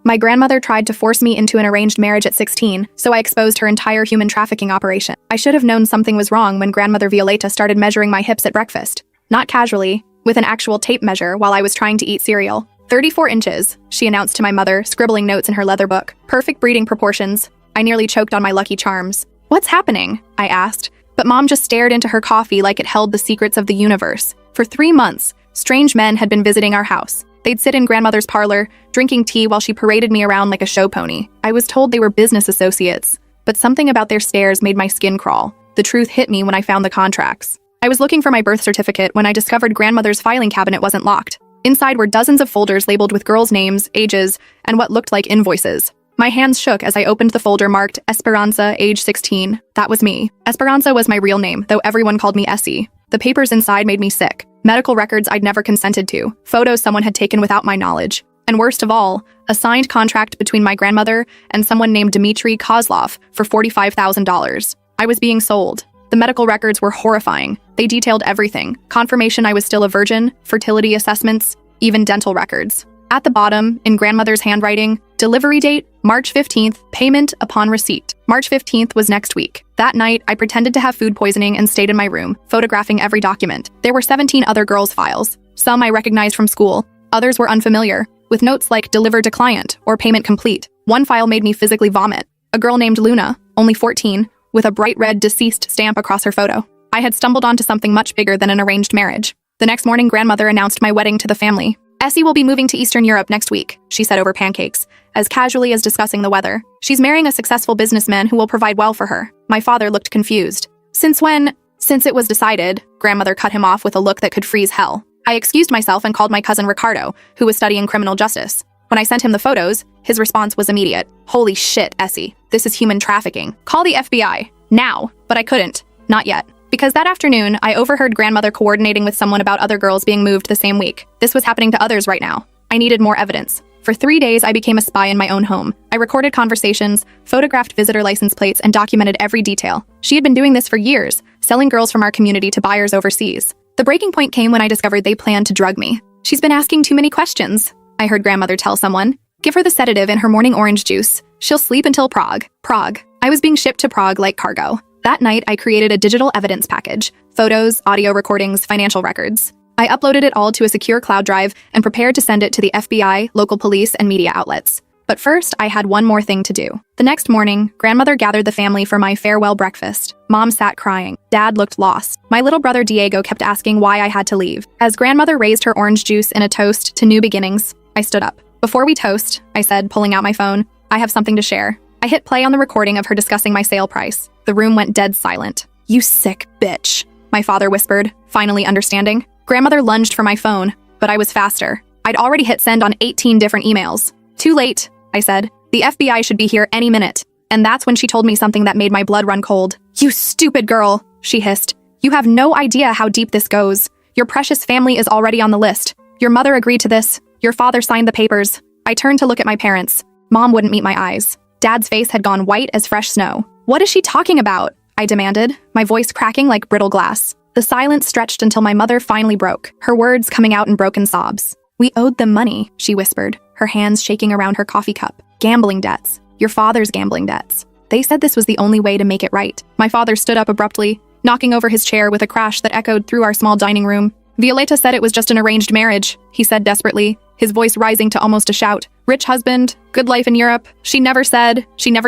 My grandmother tried to force me into an arranged marriage at 16, so I exposed her entire human trafficking operation. I should have known something was wrong when grandmother Violeta started measuring my hips at breakfast. Not casually, with an actual tape measure while I was trying to eat cereal. 34 inches, she announced to my mother, scribbling notes in her leather book. Perfect breeding proportions. I nearly choked on my Lucky Charms. What's happening? I asked, but Mom just stared into her coffee like it held the secrets of the universe. For 3 months, strange men had been visiting our house. They'd sit in grandmother's parlor, drinking tea while she paraded me around like a show pony. I was told they were business associates, but something about their stares made my skin crawl. The truth hit me when I found the contracts. I was looking for my birth certificate when I discovered grandmother's filing cabinet wasn't locked. Inside were dozens of folders labeled with girls' names, ages, and what looked like invoices. My hands shook as I opened the folder marked Esperanza, age 16. That was me. Esperanza was my real name, though everyone called me Essie. The papers inside made me sick. Medical records I'd never consented to. Photos someone had taken without my knowledge. And worst of all, a signed contract between my grandmother and someone named Dmitry Kozlov for $45,000. I was being sold. The medical records were horrifying. They detailed everything. Confirmation I was still a virgin, fertility assessments, even dental records. At the bottom, in grandmother's handwriting, delivery date, March 15th, payment upon receipt. March 15th was next week. That night, I pretended to have food poisoning and stayed in my room, photographing every document. There were 17 other girls' files. Some I recognized from school. Others were unfamiliar, with notes like deliver to client or payment complete. One file made me physically vomit. A girl named Luna, only 14, with a bright red deceased stamp across her photo. I had stumbled onto something much bigger than an arranged marriage. The next morning, grandmother announced my wedding to the family. Essie will be moving to Eastern Europe next week, she said over pancakes, as casually as discussing the weather. She's marrying a successful businessman who will provide well for her. My father looked confused. Since when? Since it was decided, grandmother cut him off with a look that could freeze hell. I excused myself and called my cousin Ricardo, who was studying criminal justice. When I sent him the photos, his response was immediate. Holy shit, Essie. This is human trafficking. Call the FBI. Now. But I couldn't. Not yet. Because that afternoon, I overheard grandmother coordinating with someone about other girls being moved the same week. This was happening to others right now. I needed more evidence. For 3 days, I became a spy in my own home. I recorded conversations, photographed visitor license plates, and documented every detail. She had been doing this for years, selling girls from our community to buyers overseas. The breaking point came when I discovered they planned to drug me. She's been asking too many questions, I heard grandmother tell someone. Give her the sedative in her morning orange juice. She'll sleep until Prague. Prague. I was being shipped to Prague like cargo. That night, I created a digital evidence package. Photos, audio recordings, financial records. I uploaded it all to a secure cloud drive and prepared to send it to the FBI, local police, and media outlets. But first, I had one more thing to do. The next morning, grandmother gathered the family for my farewell breakfast. Mom sat crying. Dad looked lost. My little brother Diego kept asking why I had to leave. As grandmother raised her orange juice in a toast to new beginnings, I stood up. Before we toast, I said, pulling out my phone, I have something to share. I hit play on the recording of her discussing my sale price. The room went dead silent. You sick bitch, my father whispered, finally understanding. Grandmother lunged for my phone, but I was faster. I'd already hit send on 18 different emails. Too late, I said. The FBI should be here any minute. And that's when she told me something that made my blood run cold. You stupid girl, she hissed. You have no idea how deep this goes. Your precious family is already on the list. Your mother agreed to this. Your father signed the papers. I turned to look at my parents. Mom wouldn't meet my eyes. Dad's face had gone white as fresh snow. What is she talking about? I demanded, my voice cracking like brittle glass. The silence stretched until my mother finally broke, her words coming out in broken sobs. We owed them money, she whispered, her hands shaking around her coffee cup. Gambling debts. Your father's gambling debts. They said this was the only way to make it right. My father stood up abruptly, knocking over his chair with a crash that echoed through our small dining room. Violeta said it was just an arranged marriage, he said desperately, his voice rising to almost a shout. Rich husband, good life in Europe. She never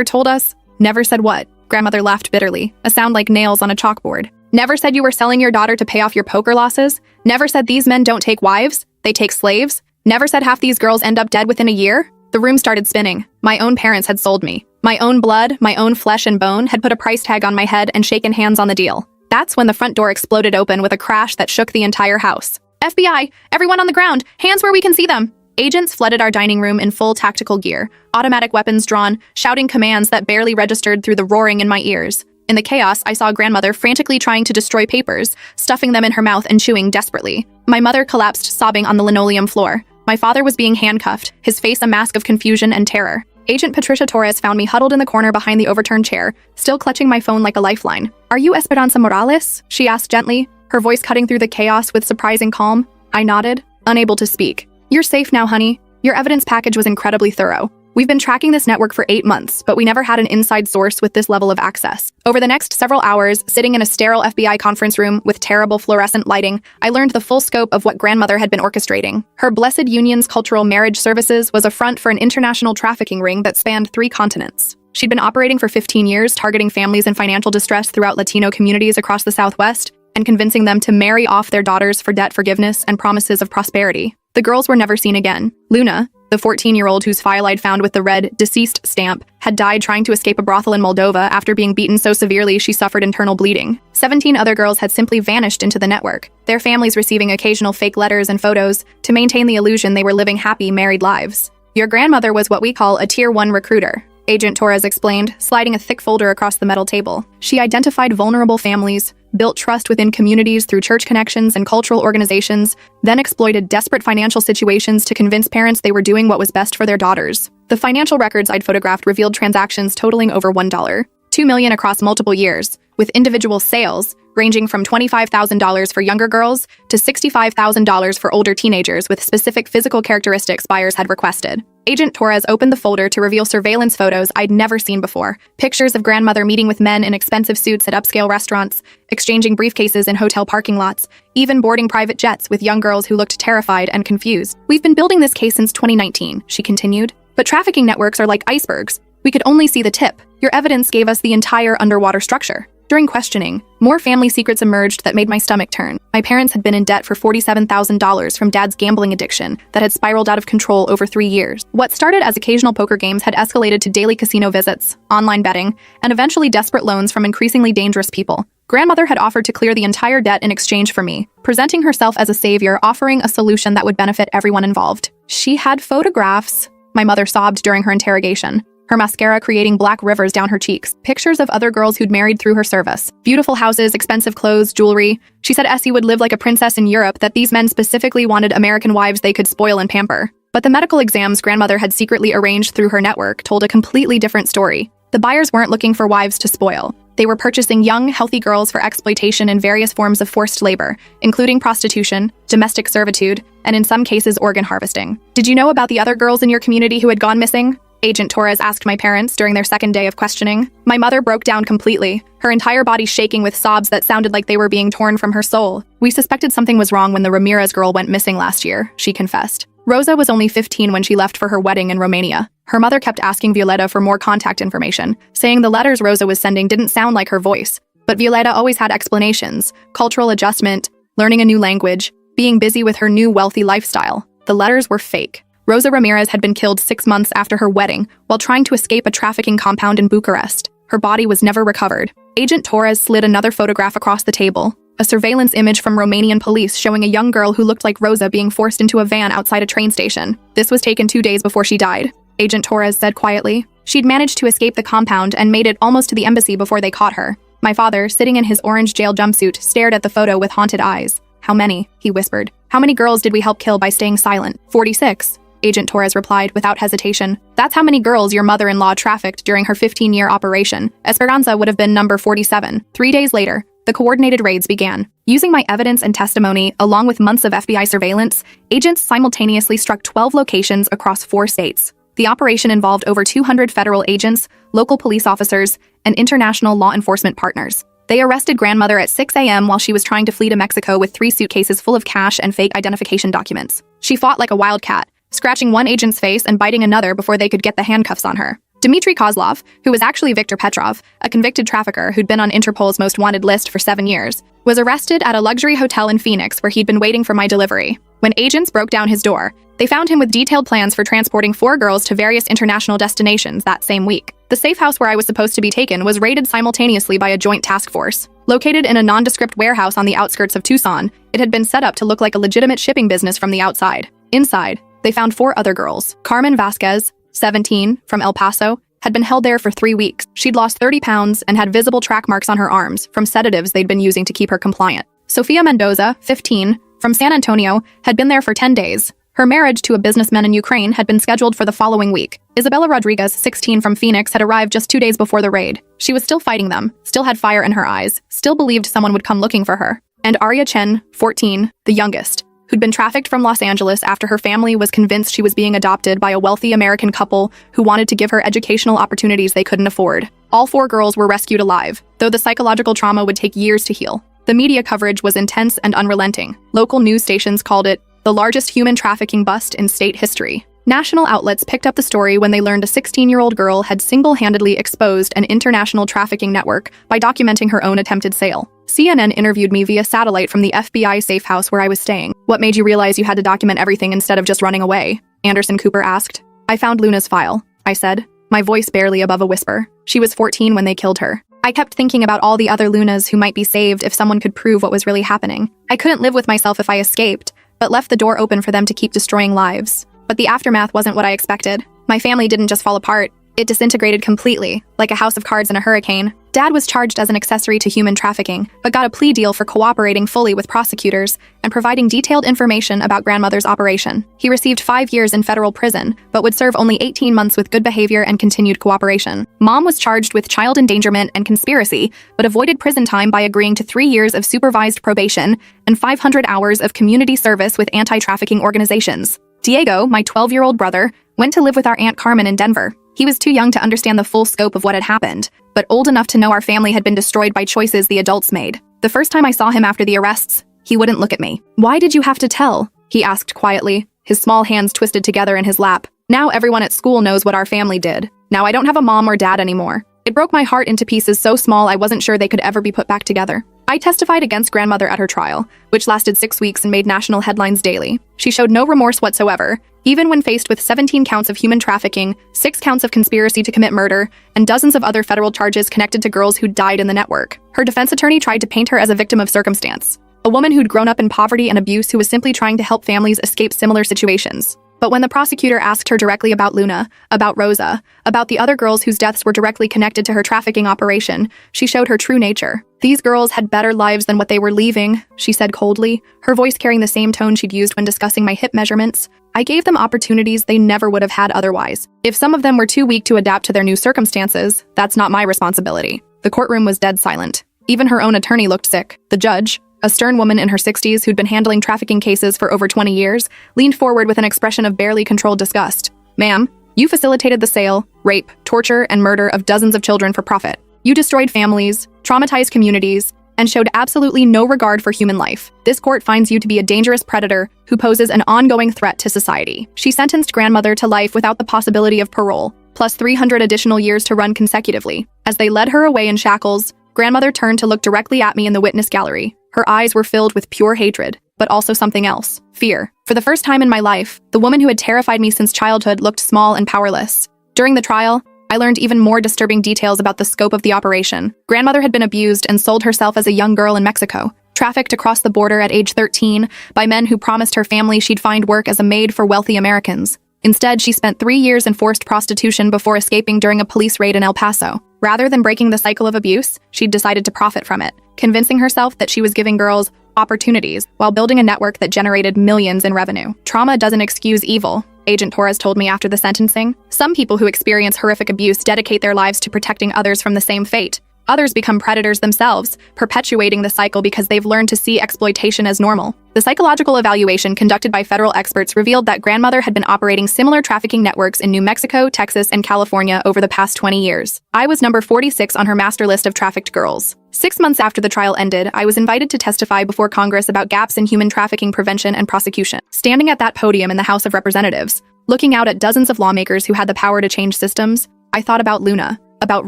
told us. Never said what? Grandmother laughed bitterly, a sound like nails on a chalkboard. Never said you were selling your daughter to pay off your poker losses? Never said these men don't take wives? They take slaves? Never said half these girls end up dead within a year? The room started spinning. My own parents had sold me. My own blood, my own flesh and bone had put a price tag on my head and shaken hands on the deal. That's when the front door exploded open with a crash that shook the entire house. FBI! Everyone on the ground! Hands where we can see them! Agents flooded our dining room in full tactical gear, automatic weapons drawn, shouting commands that barely registered through the roaring in my ears. In the chaos, I saw grandmother frantically trying to destroy papers, stuffing them in her mouth and chewing desperately. My mother collapsed sobbing on the linoleum floor. My father was being handcuffed, his face a mask of confusion and terror. Agent Patricia Torres found me huddled in the corner behind the overturned chair, still clutching my phone like a lifeline. Are you Esperanza Morales? She asked gently, her voice cutting through the chaos with surprising calm. I nodded, unable to speak. You're safe now, honey. Your evidence package was incredibly thorough. We've been tracking this network for 8 months, but we never had an inside source with this level of access. Over the next several hours, sitting in a sterile FBI conference room with terrible fluorescent lighting, I learned the full scope of what grandmother had been orchestrating. Her Blessed Union's cultural marriage services was a front for an international trafficking ring that spanned 3 continents. She'd been operating for 15 years, targeting families in financial distress throughout Latino communities across the Southwest and convincing them to marry off their daughters for debt forgiveness and promises of prosperity. The girls were never seen again. Luna, the 14-year-old whose file I'd found with the red deceased stamp, had died trying to escape a brothel in Moldova after being beaten so severely she suffered internal bleeding. 17 other girls had simply vanished into the network, their families receiving occasional fake letters and photos to maintain the illusion they were living happy, married lives. Your grandmother was what we call a Tier 1 recruiter, Agent Torres explained, sliding a thick folder across the metal table. She identified vulnerable families, built trust within communities through church connections and cultural organizations, then exploited desperate financial situations to convince parents they were doing what was best for their daughters. The financial records I'd photographed revealed transactions totaling over $1, $2 million across multiple years, with individual sales ranging from $25,000 for younger girls to $65,000 for older teenagers with specific physical characteristics buyers had requested. Agent Torres opened the folder to reveal surveillance photos I'd never seen before. Pictures of grandmother meeting with men in expensive suits at upscale restaurants, exchanging briefcases in hotel parking lots, even boarding private jets with young girls who looked terrified and confused. We've been building this case since 2019, she continued. But trafficking networks are like icebergs. We could only see the tip. Your evidence gave us the entire underwater structure. During questioning, more family secrets emerged that made my stomach turn. My parents had been in debt for $47,000 from Dad's gambling addiction that had spiraled out of control over 3 years. What started as occasional poker games had escalated to daily casino visits, online betting, and eventually desperate loans from increasingly dangerous people. Grandmother had offered to clear the entire debt in exchange for me, presenting herself as a savior, offering a solution that would benefit everyone involved. She had photographs, my mother sobbed during her interrogation, her mascara creating black rivers down her cheeks. Pictures of other girls who'd married through her service. Beautiful houses, expensive clothes, jewelry. She said Essie would live like a princess in Europe, that these men specifically wanted American wives they could spoil and pamper. But the medical exams grandmother had secretly arranged through her network told a completely different story. The buyers weren't looking for wives to spoil. They were purchasing young, healthy girls for exploitation in various forms of forced labor, including prostitution, domestic servitude, and in some cases organ harvesting. Did you know about the other girls in your community who had gone missing? Agent Torres asked my parents during their second day of questioning. My mother broke down completely, her entire body shaking with sobs that sounded like they were being torn from her soul. We suspected something was wrong when the Ramirez girl went missing last year, she confessed. Rosa was only 15 when she left for her wedding in Romania. Her mother kept asking Violeta for more contact information, saying the letters Rosa was sending didn't sound like her voice. But Violeta always had explanations: cultural adjustment, learning a new language, being busy with her new wealthy lifestyle. The letters were fake. Rosa Ramirez had been killed 6 months after her wedding while trying to escape a trafficking compound in Bucharest. Her body was never recovered. Agent Torres slid another photograph across the table, a surveillance image from Romanian police showing a young girl who looked like Rosa being forced into a van outside a train station. This was taken 2 days before she died, Agent Torres said quietly. She'd managed to escape the compound and made it almost to the embassy before they caught her. My father, sitting in his orange jail jumpsuit, stared at the photo with haunted eyes. How many? He whispered. How many girls did we help kill by staying silent? 46. Agent Torres replied without hesitation. That's how many girls your mother-in-law trafficked during her 15-year operation. Esperanza would have been number 47. 3 days later, the coordinated raids began. Using my evidence and testimony, along with months of FBI surveillance, agents simultaneously struck 12 locations across 4 states. The operation involved over 200 federal agents, local police officers, and international law enforcement partners. They arrested grandmother at 6 a.m. while she was trying to flee to Mexico with 3 suitcases full of cash and fake identification documents. She fought like a wildcat, scratching one agent's face and biting another before they could get the handcuffs on her. Dmitry Kozlov, who was actually Viktor Petrov, a convicted trafficker who'd been on Interpol's most wanted list for 7 years, was arrested at a luxury hotel in Phoenix where he'd been waiting for my delivery. When agents broke down his door, they found him with detailed plans for transporting 4 girls to various international destinations that same week. The safe house where I was supposed to be taken was raided simultaneously by a joint task force. Located in a nondescript warehouse on the outskirts of Tucson, it had been set up to look like a legitimate shipping business from the outside. Inside, they found 4 other girls. Carmen Vasquez, 17, from El Paso, had been held there for 3 weeks. She'd lost 30 pounds and had visible track marks on her arms from sedatives they'd been using to keep her compliant. Sofia Mendoza, 15, from San Antonio, had been there for 10 days. Her marriage to a businessman in Ukraine had been scheduled for the following week. Isabella Rodriguez, 16, from Phoenix, had arrived just 2 days before the raid. She was still fighting them, still had fire in her eyes, still believed someone would come looking for her. And Arya Chen, 14, the youngest, who'd been trafficked from Los Angeles after her family was convinced she was being adopted by a wealthy American couple who wanted to give her educational opportunities they couldn't afford. All 4 girls were rescued alive, though the psychological trauma would take years to heal. The media coverage was intense and unrelenting. Local news stations called it the largest human trafficking bust in state history. National outlets picked up the story when they learned a 16-year-old girl had single-handedly exposed an international trafficking network by documenting her own attempted sale. CNN interviewed me via satellite from the FBI safe house where I was staying. "What made you realize you had to document everything instead of just running away?" Anderson Cooper asked. "I found Luna's file," I said, my voice barely above a whisper. "She was 14 when they killed her. I kept thinking about all the other Lunas who might be saved if someone could prove what was really happening. I couldn't live with myself if I escaped, but left the door open for them to keep destroying lives. But the aftermath wasn't what I expected. My family didn't just fall apart. It disintegrated completely, like a house of cards in a hurricane. Dad was charged as an accessory to human trafficking, but got a plea deal for cooperating fully with prosecutors and providing detailed information about grandmother's operation. He received 5 years in federal prison, but would serve only 18 months with good behavior and continued cooperation. Mom was charged with child endangerment and conspiracy, but avoided prison time by agreeing to 3 years of supervised probation and 500 hours of community service with anti-trafficking organizations. Diego, my 12-year-old brother, went to live with our Aunt Carmen in Denver. He was too young to understand the full scope of what had happened, but old enough to know our family had been destroyed by choices the adults made. The first time I saw him after the arrests, he wouldn't look at me. "Why did you have to tell?" he asked quietly, his small hands twisted together in his lap. "Now everyone at school knows what our family did. Now I don't have a mom or dad anymore." It broke my heart into pieces so small I wasn't sure they could ever be put back together. I testified against grandmother at her trial, which lasted 6 weeks and made national headlines daily. She showed no remorse whatsoever, even when faced with 17 counts of human trafficking, 6 counts of conspiracy to commit murder, and dozens of other federal charges connected to girls who died in the network. Her defense attorney tried to paint her as a victim of circumstance, a woman who'd grown up in poverty and abuse who was simply trying to help families escape similar situations. But when the prosecutor asked her directly about Luna, about Rosa, about the other girls whose deaths were directly connected to her trafficking operation, she showed her true nature. "These girls had better lives than what they were leaving," she said coldly, her voice carrying the same tone she'd used when discussing my hip measurements. "I gave them opportunities they never would have had otherwise. If some of them were too weak to adapt to their new circumstances, that's not my responsibility." The courtroom was dead silent. Even her own attorney looked sick. The judge, a stern woman in her 60s who'd been handling trafficking cases for over 20 years, leaned forward with an expression of barely controlled disgust. "Ma'am, you facilitated the sale, rape, torture, and murder of dozens of children for profit. You destroyed families, traumatized communities, and showed absolutely no regard for human life. This court finds you to be a dangerous predator who poses an ongoing threat to society." She sentenced grandmother to life without the possibility of parole, plus 300 additional years to run consecutively. As they led her away in shackles, grandmother turned to look directly at me in the witness gallery. Her eyes were filled with pure hatred, but also something else: fear. For the first time in my life, the woman who had terrified me since childhood looked small and powerless. During the trial, I learned even more disturbing details about the scope of the operation. Grandmother had been abused and sold herself as a young girl in Mexico, trafficked across the border at age 13 by men who promised her family she'd find work as a maid for wealthy Americans. Instead, she spent 3 years in forced prostitution before escaping during a police raid in El Paso. Rather than breaking the cycle of abuse, she'd decided to profit from it, convincing herself that she was giving girls opportunities while building a network that generated millions in revenue. "Trauma doesn't excuse evil," Agent Torres told me after the sentencing. "Some people who experience horrific abuse dedicate their lives to protecting others from the same fate. Others become predators themselves, perpetuating the cycle because they've learned to see exploitation as normal." The psychological evaluation conducted by federal experts revealed that grandmother had been operating similar trafficking networks in New Mexico, Texas, and California over the past 20 years. I was number 46 on her master list of trafficked girls. 6 months after the trial ended, I was invited to testify before Congress about gaps in human trafficking prevention and prosecution. Standing at that podium in the House of Representatives, looking out at dozens of lawmakers who had the power to change systems, I thought about Luna, about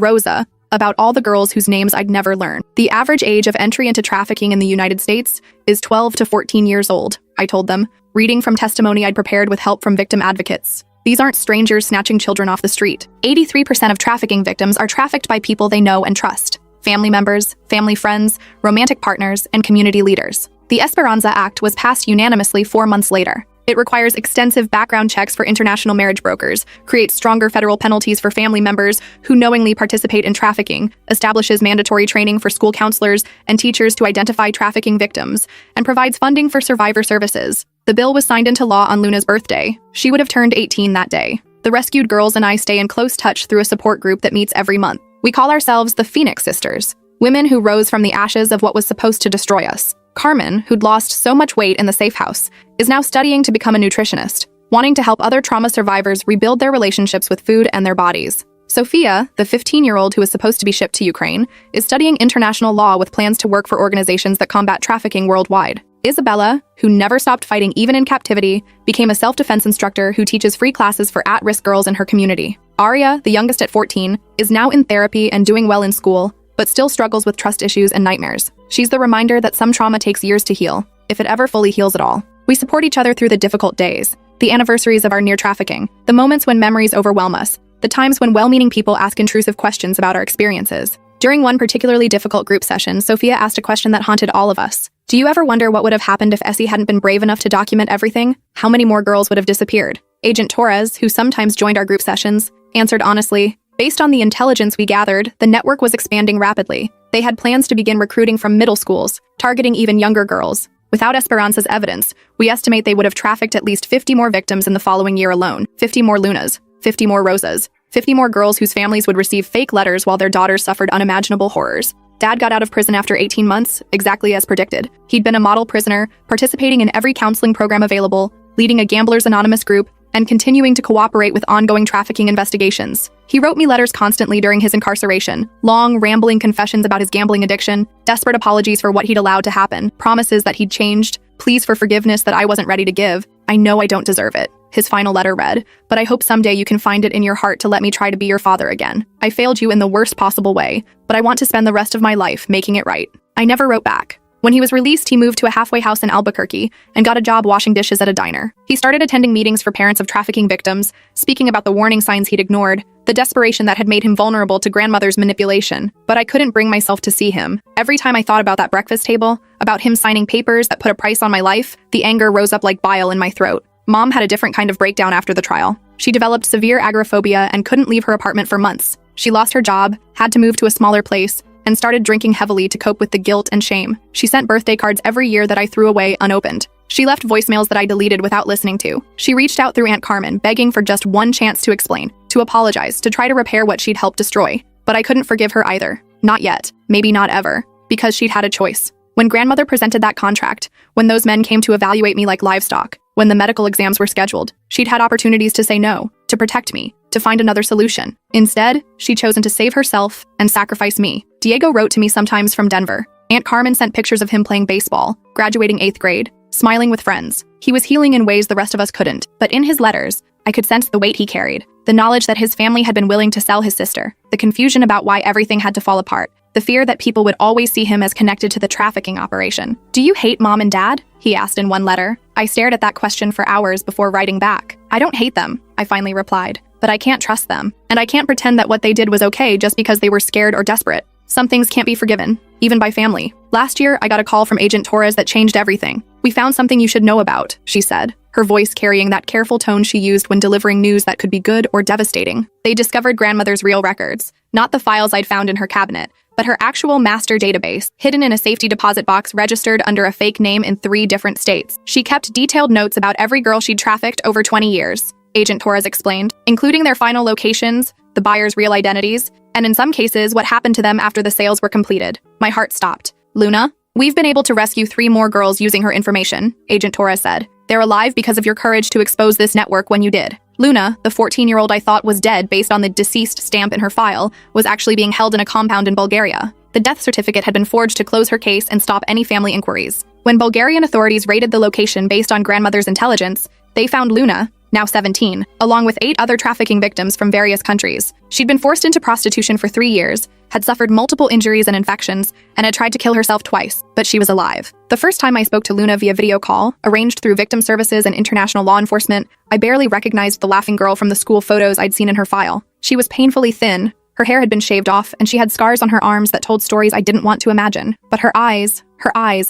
Rosa, about all the girls whose names I'd never learn. "The average age of entry into trafficking in the United States is 12 to 14 years old, I told them, reading from testimony I'd prepared with help from victim advocates. "These aren't strangers snatching children off the street. 83% of trafficking victims are trafficked by people they know and trust: family members, family friends, romantic partners, and community leaders." The Esperanza Act was passed unanimously 4 months later. It requires extensive background checks for international marriage brokers, creates stronger federal penalties for family members who knowingly participate in trafficking, establishes mandatory training for school counselors and teachers to identify trafficking victims, and provides funding for survivor services. The bill was signed into law on Luna's birthday. She would have turned 18 that day. The rescued girls and I stay in close touch through a support group that meets every month. We call ourselves the Phoenix Sisters, women who rose from the ashes of what was supposed to destroy us. Carmen, who'd lost so much weight in the safe house, is now studying to become a nutritionist, wanting to help other trauma survivors rebuild their relationships with food and their bodies. Sophia, the 15-year-old who is supposed to be shipped to Ukraine, is studying international law with plans to work for organizations that combat trafficking worldwide. Isabella, who never stopped fighting even in captivity, became a self-defense instructor who teaches free classes for at-risk girls in her community. Aria, the youngest at 14, is now in therapy and doing well in school, but still struggles with trust issues and nightmares. She's the reminder that some trauma takes years to heal, if it ever fully heals at all. We support each other through the difficult days, the anniversaries of our near trafficking, the moments when memories overwhelm us, the times when well-meaning people ask intrusive questions about our experiences. During one particularly difficult group session, Sophia asked a question that haunted all of us. Do you ever wonder what would have happened if Essie hadn't been brave enough to document everything? How many more girls would have disappeared? Agent Torres, who sometimes joined our group sessions, answered honestly, based on the intelligence we gathered, the network was expanding rapidly. They had plans to begin recruiting from middle schools, targeting even younger girls. Without Esperanza's evidence, we estimate they would have trafficked at least 50 more victims in the following year alone, 50 more Lunas, 50 more Rosas, 50 more girls whose families would receive fake letters while their daughters suffered unimaginable horrors. Dad got out of prison after 18 months, exactly as predicted. He'd been a model prisoner, participating in every counseling program available, leading a Gamblers Anonymous group, and continuing to cooperate with ongoing trafficking investigations. He wrote me letters constantly during his incarceration, long, rambling confessions about his gambling addiction, desperate apologies for what he'd allowed to happen, promises that he'd changed, pleas for forgiveness that I wasn't ready to give. I know I don't deserve it. His final letter read, but I hope someday you can find it in your heart to let me try to be your father again. I failed you in the worst possible way, but I want to spend the rest of my life making it right. I never wrote back. When he was released, he moved to a halfway house in Albuquerque and got a job washing dishes at a diner. He started attending meetings for parents of trafficking victims, speaking about the warning signs he'd ignored, the desperation that had made him vulnerable to grandmother's manipulation. But I couldn't bring myself to see him. Every time I thought about that breakfast table, about him signing papers that put a price on my life, the anger rose up like bile in my throat. Mom had a different kind of breakdown after the trial. She developed severe agoraphobia and couldn't leave her apartment for months. She lost her job, had to move to a smaller place, and started drinking heavily to cope with the guilt and shame. She sent birthday cards every year that I threw away unopened. She left voicemails that I deleted without listening to. She reached out through Aunt Carmen, begging for just one chance to explain, to apologize, to try to repair what she'd helped destroy. But I couldn't forgive her either. Not yet. Maybe not ever. Because she'd had a choice. When grandmother presented that contract, when those men came to evaluate me like livestock, when the medical exams were scheduled, she'd had opportunities to say no, to protect me, to find another solution. Instead, she'd chosen to save herself and sacrifice me. Diego wrote to me sometimes from Denver. Aunt Carmen sent pictures of him playing baseball, graduating 8th grade, smiling with friends. He was healing in ways the rest of us couldn't. But in his letters, I could sense the weight he carried, the knowledge that his family had been willing to sell his sister, the confusion about why everything had to fall apart, the fear that people would always see him as connected to the trafficking operation. "Do you hate Mom and Dad?" he asked in one letter. I stared at that question for hours before writing back. "I don't hate them," I finally replied, "but I can't trust them. And I can't pretend that what they did was okay just because they were scared or desperate. Some things can't be forgiven, even by family." Last year, I got a call from Agent Torres that changed everything. "We found something you should know about," she said, her voice carrying that careful tone she used when delivering news that could be good or devastating. They discovered grandmother's real records, not the files I'd found in her cabinet, but her actual master database, hidden in a safety deposit box registered under a fake name in 3 different states. She kept detailed notes about every girl she'd trafficked over 20 years, Agent Torres explained, including their final locations, the buyer's real identities, and in some cases, what happened to them after the sales were completed. My heart stopped. "Luna, we've been able to rescue 3 more girls using her information," Agent Torres said. "They're alive because of your courage to expose this network when you did." Luna, the 14-year-old I thought was dead based on the deceased stamp in her file, was actually being held in a compound in Bulgaria. The death certificate had been forged to close her case and stop any family inquiries. When Bulgarian authorities raided the location based on grandmother's intelligence, they found Luna, now 17, along with 8 other trafficking victims from various countries. She'd been forced into prostitution for 3 years, had suffered multiple injuries and infections, and had tried to kill herself twice, but she was alive. The first time I spoke to Luna via video call, arranged through victim services and international law enforcement, I barely recognized the laughing girl from the school photos I'd seen in her file. She was painfully thin, her hair had been shaved off, and she had scars on her arms that told stories I didn't want to imagine. But her eyes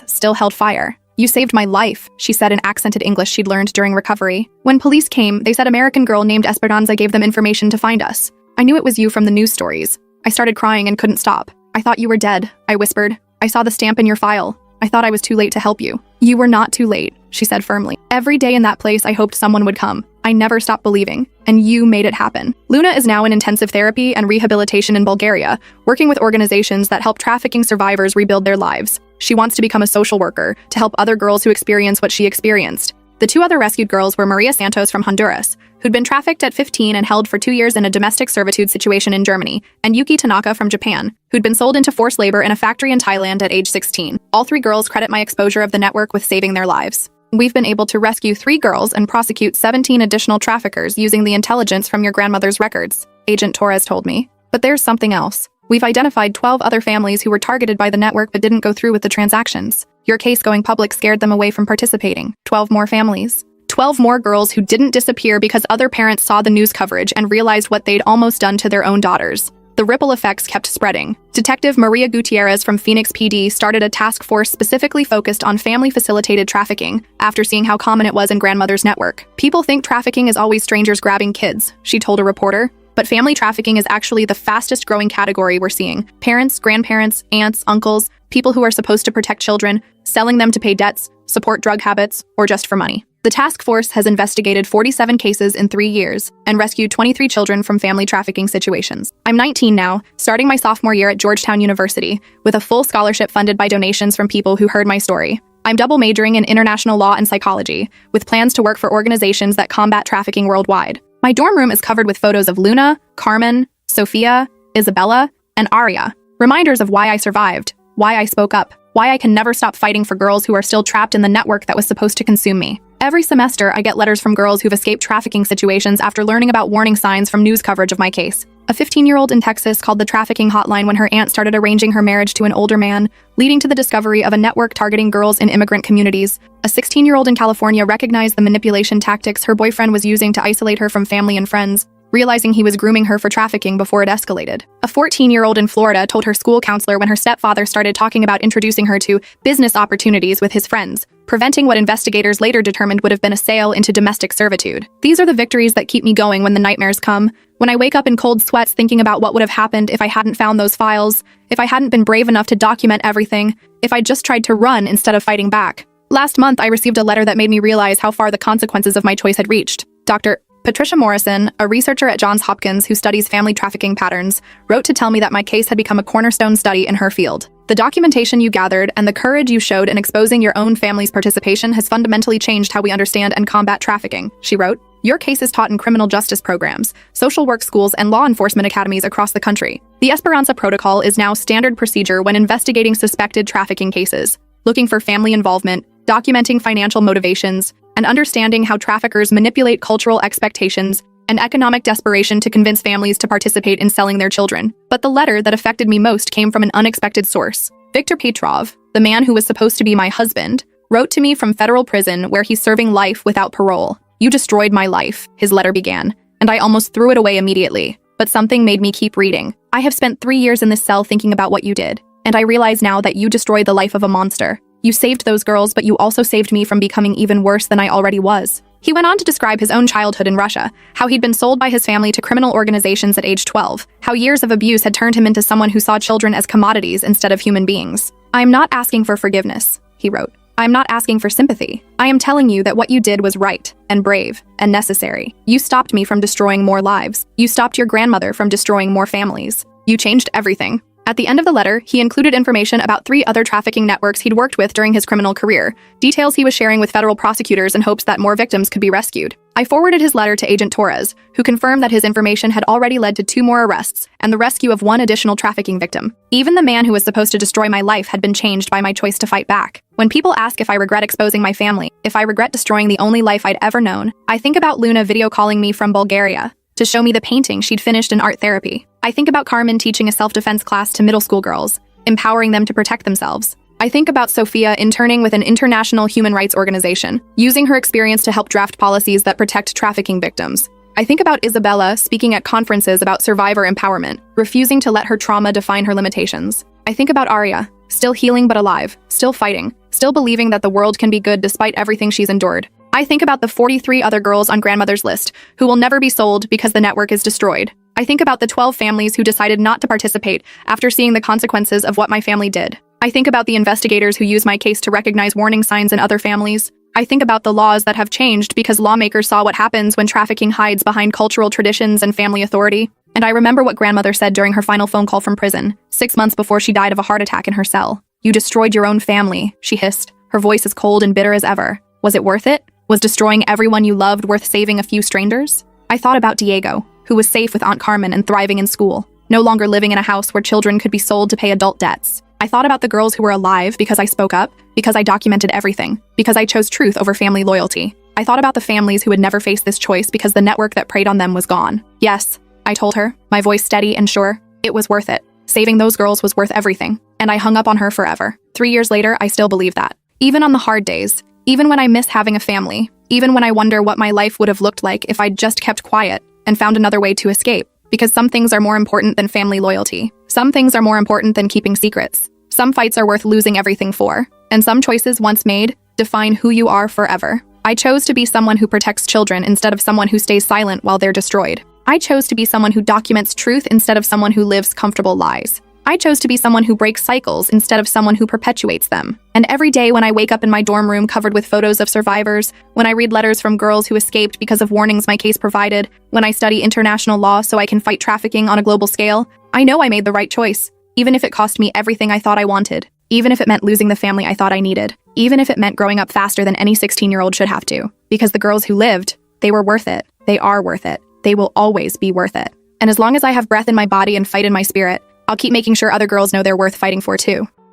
still held fire. "You saved my life," she said in accented English she'd learned during recovery. "When police came, they said American girl named Esperanza gave them information to find us. I knew it was you from the news stories." I started crying and couldn't stop. "I thought you were dead," I whispered. "I saw the stamp in your file. I I thought I was too late to help you." "You were not too late," she said firmly. "Every day in that place I hoped someone would come. I never stopped believing, and you made it happen." Luna is now in intensive therapy and rehabilitation in Bulgaria, working with organizations that help trafficking survivors rebuild their lives. She wants to become a social worker to help other girls who experience what she experienced. The two other rescued girls were Maria Santos from Honduras, who'd been trafficked at 15 and held for 2 years in a domestic servitude situation in Germany, and Yuki Tanaka from Japan, who'd been sold into forced labor in a factory in Thailand at age 16. All 3 girls credit my exposure of the network with saving their lives. "We've been able to rescue 3 girls and prosecute 17 additional traffickers using the intelligence from your grandmother's records," Agent Torres told me. "But there's something else. We've identified 12 other families who were targeted by the network but didn't go through with the transactions. Your case going public scared them away from participating. 12 more families. 12 more girls who didn't disappear because other parents saw the news coverage and realized what they'd almost done to their own daughters." The ripple effects kept spreading. Detective Maria Gutierrez from Phoenix PD started a task force specifically focused on family-facilitated trafficking after seeing how common it was in grandmother's network. "People think trafficking is always strangers grabbing kids," she told a reporter. "But family trafficking is actually the fastest growing category we're seeing. Parents, grandparents, aunts, uncles, people who are supposed to protect children, selling them to pay debts, support drug habits, or just for money." The task force has investigated 47 cases in 3 years and rescued 23 children from family trafficking situations. "I'm 19 now, starting my sophomore year at Georgetown University, with a full scholarship funded by donations from people who heard my story. I'm double majoring in international law and psychology, with plans to work for organizations that combat trafficking worldwide. My dorm room is covered with photos of Luna, Carmen, Sophia, Isabella, and Aria. Reminders of why I survived, why I spoke up, why I can never stop fighting for girls who are still trapped in the network that was supposed to consume me. Every semester, I get letters from girls who've escaped trafficking situations after learning about warning signs from news coverage of my case. A 15-year-old in Texas called the trafficking hotline when her aunt started arranging her marriage to an older man, leading to the discovery of a network targeting girls in immigrant communities. A 16-year-old in California recognized the manipulation tactics her boyfriend was using to isolate her from family and friends, realizing he was grooming her for trafficking before it escalated. A 14-year-old in Florida told her school counselor when her stepfather started talking about introducing her to business opportunities with his friends, preventing what investigators later determined would have been a sale into domestic servitude. These are the victories that keep me going when the nightmares come. When I wake up in cold sweats thinking about what would have happened if I hadn't found those files, if I hadn't been brave enough to document everything, if I just tried to run instead of fighting back. Last month, I received a letter that made me realize how far the consequences of my choice had reached. Dr. Patricia Morrison, a researcher at Johns Hopkins who studies family trafficking patterns, wrote to tell me that my case had become a cornerstone study in her field. "The documentation you gathered and the courage you showed in exposing your own family's participation has fundamentally changed how we understand and combat trafficking," she wrote. "Your case is taught in criminal justice programs, social work schools, and law enforcement academies across the country. The Esperanza Protocol is now standard procedure when investigating suspected trafficking cases, looking for family involvement, documenting financial motivations, and understanding how traffickers manipulate cultural expectations and economic desperation to convince families to participate in selling their children." But the letter that affected me most came from an unexpected source. Viktor Petrov, the man who was supposed to be my husband, wrote to me from federal prison where he's serving life without parole. "You destroyed my life," his letter began, and I almost threw it away immediately. But something made me keep reading. "I have spent 3 years in this cell thinking about what you did, and I realize now that you destroyed the life of a monster. You saved those girls, but you also saved me from becoming even worse than I already was." He went on to describe his own childhood in Russia, how he'd been sold by his family to criminal organizations at age 12, how years of abuse had turned him into someone who saw children as commodities instead of human beings. "I'm not asking for forgiveness," he wrote. "I'm not asking for sympathy. I am telling you that what you did was right, and brave, and necessary. You stopped me from destroying more lives. You stopped your grandmother from destroying more families. You changed everything." At the end of the letter, he included information about 3 other trafficking networks he'd worked with during his criminal career, details he was sharing with federal prosecutors in hopes that more victims could be rescued. I forwarded his letter to Agent Torres, who confirmed that his information had already led to 2 more arrests and the rescue of 1 additional trafficking victim. Even the man who was supposed to destroy my life had been changed by my choice to fight back. When people ask if I regret exposing my family, if I regret destroying the only life I'd ever known, I think about Luna video calling me from Bulgaria to show me the painting she'd finished in art therapy. I think about Carmen teaching a self-defense class to middle school girls, empowering them to protect themselves. I think about Sophia interning with an international human rights organization, using her experience to help draft policies that protect trafficking victims. I think about Isabella speaking at conferences about survivor empowerment, refusing to let her trauma define her limitations. I think about Aria, still healing but alive, still fighting, still believing that the world can be good despite everything she's endured. I think about the 43 other girls on grandmother's list who will never be sold because the network is destroyed. I think about the 12 families who decided not to participate after seeing the consequences of what my family did. I think about the investigators who use my case to recognize warning signs in other families. I think about the laws that have changed because lawmakers saw what happens when trafficking hides behind cultural traditions and family authority. And I remember what grandmother said during her final phone call from prison, 6 months before she died of a heart attack in her cell. "You destroyed your own family," she hissed, her voice as cold and bitter as ever. Was it worth it? Was destroying everyone you loved worth saving a few strangers? I thought about Diego, who was safe with Aunt Carmen and thriving in school, no longer living in a house where children could be sold to pay adult debts. I thought about the girls who were alive because I spoke up, because I documented everything, because I chose truth over family loyalty. I thought about the families who would never face this choice because the network that preyed on them was gone. Yes, I told her, my voice steady and sure, it was worth it. Saving those girls was worth everything, and I hung up on her forever. 3 years later, I still believe that. Even on the hard days, even when I miss having a family, even when I wonder what my life would have looked like if I'd just kept quiet and found another way to escape. Because some things are more important than family loyalty. Some things are more important than keeping secrets. Some fights are worth losing everything for. And some choices once made define who you are forever. I chose to be someone who protects children instead of someone who stays silent while they're destroyed. I chose to be someone who documents truth instead of someone who lives comfortable lies. I chose to be someone who breaks cycles instead of someone who perpetuates them. And every day when I wake up in my dorm room covered with photos of survivors, when I read letters from girls who escaped because of warnings my case provided, when I study international law so I can fight trafficking on a global scale, I know I made the right choice, even if it cost me everything I thought I wanted, even if it meant losing the family I thought I needed, even if it meant growing up faster than any 16-year-old should have to. Because the girls who lived, they were worth it. They are worth it. They will always be worth it. And as long as I have breath in my body and fight in my spirit, I'll keep making sure other girls know they're worth fighting for too.